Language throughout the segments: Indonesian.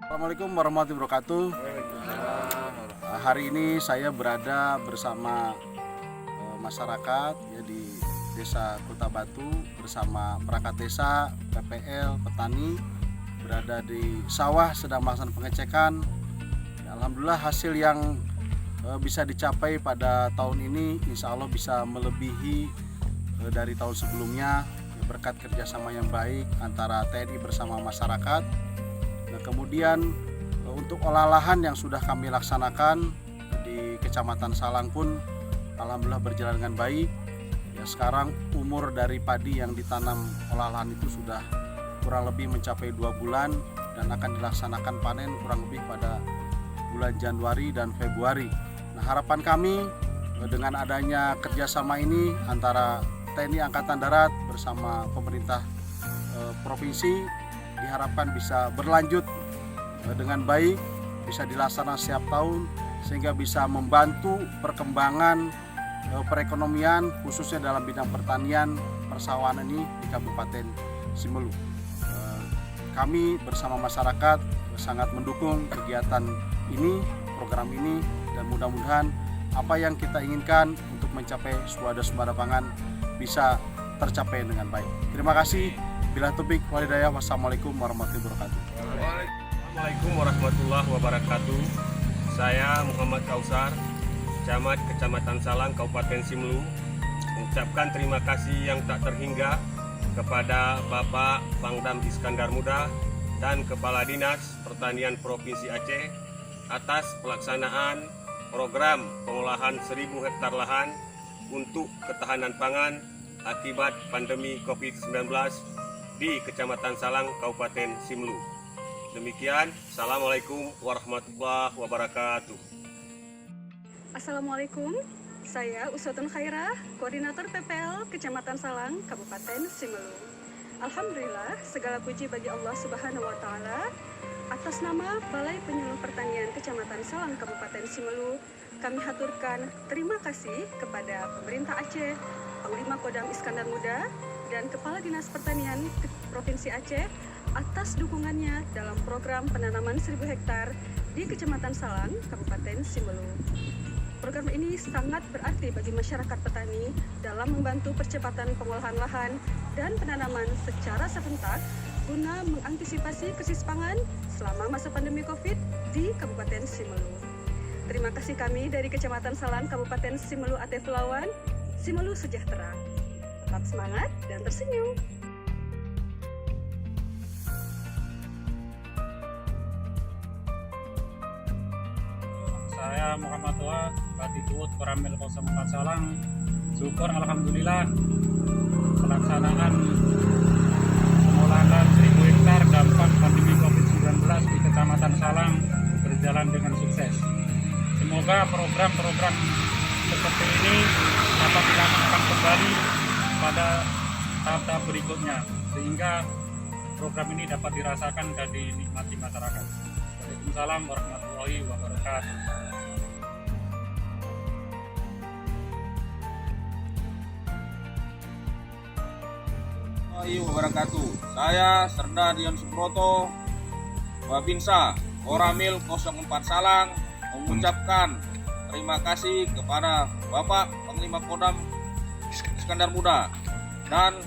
Assalamualaikum warahmatullahi wabarakatuh. Hari ini saya berada bersama masyarakat ya di Desa Kota Batu bersama perangkat desa, PPL, petani, berada di sawah sedang melaksanakan pengecekan. Ya, alhamdulillah hasil yang bisa dicapai pada tahun ini insya Allah bisa melebihi dari tahun sebelumnya ya, berkat kerjasama yang baik antara TNI bersama masyarakat. Nah, kemudian untuk olah lahan yang sudah kami laksanakan di Kecamatan Salang pun alhamdulillah berjalan dengan baik. Ya, sekarang umur dari padi yang ditanam olah lahan itu sudah kurang lebih mencapai 2 bulan dan akan dilaksanakan panen kurang lebih pada bulan Januari dan Februari. Nah, harapan kami dengan adanya kerjasama ini antara TNI Angkatan Darat bersama pemerintah provinsi diharapkan bisa berlanjut dengan baik, bisa dilaksanakan setiap tahun sehingga bisa membantu perkembangan perekonomian khususnya dalam bidang pertanian persawahan ini di Kabupaten Simelu. Kami bersama masyarakat sangat mendukung kegiatan ini, program ini, dan mudah-mudahan apa yang kita inginkan untuk mencapai swada pangan bisa tercapai dengan baik. Terima kasih. Bila taufiq wal hidayah. Wassalamualaikum warahmatullahi wabarakatuh. Assalamualaikum warahmatullahi wabarakatuh. Saya Muhammad Kausar, Camat Kecamatan Salang, Kabupaten Simelu, mengucapkan terima kasih yang tak terhingga kepada Bapak Pangdam Iskandar Muda dan Kepala Dinas Pertanian Provinsi Aceh atas pelaksanaan program pengolahan 1000 hektar lahan untuk ketahanan pangan akibat pandemi COVID-19 di Kecamatan Salang, Kabupaten Simelu. Demikian, Assalamualaikum warahmatullahi wabarakatuh. Assalamualaikum, saya Uswatun Khairah, Koordinator PPL Kecamatan Salang, Kabupaten Simelu. Alhamdulillah, segala puji bagi Allah Subhanahu wa Ta'ala. Atas nama Balai Penyuluh Pertanian Kecamatan Salang, Kabupaten Simelu, kami haturkan terima kasih kepada pemerintah Aceh, Panglima Kodam Iskandar Muda, dan Kepala Dinas Pertanian Provinsi Aceh atas dukungannya dalam program penanaman 1000 hektar di Kecamatan Salang, Kabupaten Simelu. Program ini sangat berarti bagi masyarakat petani dalam membantu percepatan pengolahan lahan dan penanaman secara serentak guna mengantisipasi krisis pangan selama masa pandemi COVID di Kabupaten Simelu. Terima kasih kami dari Kecamatan Salang, Kabupaten Simelu Aceh Pulauan. Simelu sejahtera. Tetap semangat dan tersenyum. Saya Muhammad Toha, Batitut Koramil 04 Salang. Syukur alhamdulillah pelaksanaan pengolahan 1000 hektar dampak pandemi COVID-19 di Kecamatan Salang berjalan dengan sukses. Semoga program-program seperti ini dapat dilaksanakan kembali pada tahap-tahap berikutnya sehingga program ini dapat dirasakan dan dinikmati masyarakat. Waalaikumsalam warahmatullahi wabarakatuh. Wabarakatuh. Saya Serda Dion Subroto, Babinsa Koramil 04 Salang, mengucapkan terima kasih kepada Bapak Panglima Kodam Iskandar Muda dan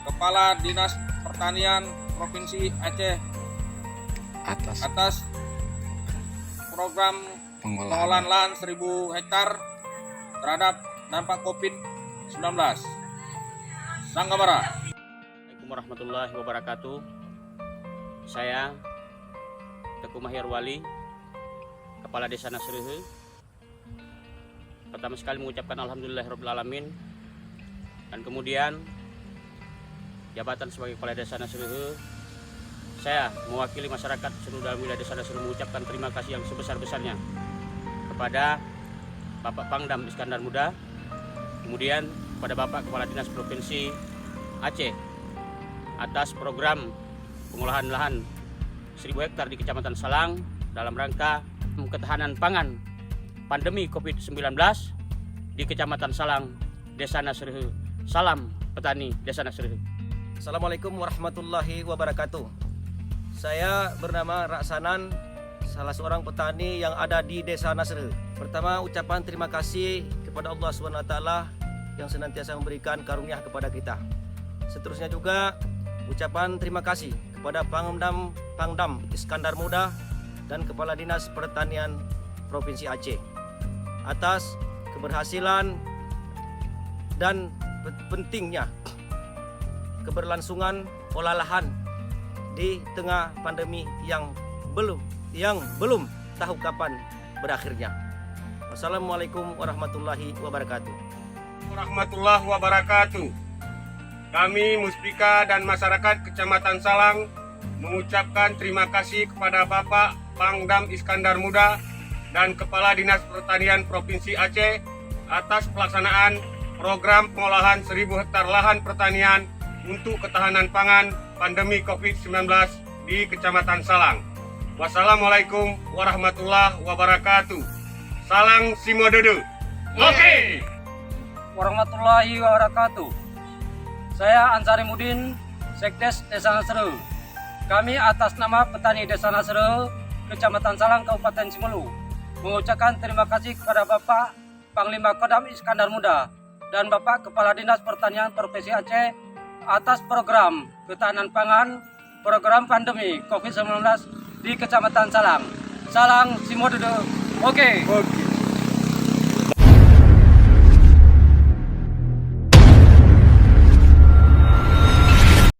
Kepala Dinas Pertanian Provinsi Aceh atas program pengolahan lahan 1000 hektar terhadap dampak COVID-19. Sanggabara. Assalamualaikum warahmatullahi wabarakatuh. Saya Teguh Mahyar Wali, Kepala Desa Nasrihe. Pertama sekali mengucapkan alhamdulillahirabbil alamin, dan kemudian jabatan sebagai Kepala Desa Nasrihe, saya mewakili masyarakat seluruh dalam wilayah Desa Nasrihe mengucapkan terima kasih yang sebesar-besarnya kepada Bapak Pangdam Iskandar Muda, kemudian kepada Bapak Kepala Dinas Provinsi Aceh atas program pengolahan lahan 1000 hektar di Kecamatan Salang dalam rangka ketahanan pangan pandemi COVID-19 di Kecamatan Salang, Desa Nasrihe. Salam petani Desa Nasrihe. Assalamualaikum warahmatullahi wabarakatuh. Saya bernama Raksanan, salah seorang petani yang ada di Desa Nasre. Pertama, ucapan terima kasih kepada Allah SWT yang senantiasa memberikan karunia kepada kita. Seterusnya juga ucapan terima kasih kepada Pangdam Iskandar Muda dan Kepala Dinas Pertanian Provinsi Aceh atas keberhasilan dan pentingnya keberlangsungan olah lahan di tengah pandemi yang belum tahu kapan berakhirnya. Wassalamualaikum warahmatullahi wabarakatuh. Warahmatullahi wabarakatuh. Kami Muspika dan masyarakat Kecamatan Salang mengucapkan terima kasih kepada Bapak Pangdam Iskandar Muda dan Kepala Dinas Pertanian Provinsi Aceh atas pelaksanaan program pengolahan 1000 hektar lahan pertanian untuk ketahanan pangan pandemi COVID-19 di Kecamatan Salang. Wassalamualaikum warahmatullahi wabarakatuh. Salang Simododo. Oke. Warahmatullahi wabarakatuh. Saya Ansari Mudin, Sekdes Desa Nasre. Kami atas nama petani Desa Nasre, Kecamatan Salang, Kabupaten Simelu, mengucapkan terima kasih kepada Bapak Panglima Kodam Iskandar Muda dan Bapak Kepala Dinas Pertanian Provinsi Aceh atas program ketahanan pangan, program pandemi COVID-19 di Kecamatan Salang. Salang Simododo. Oke.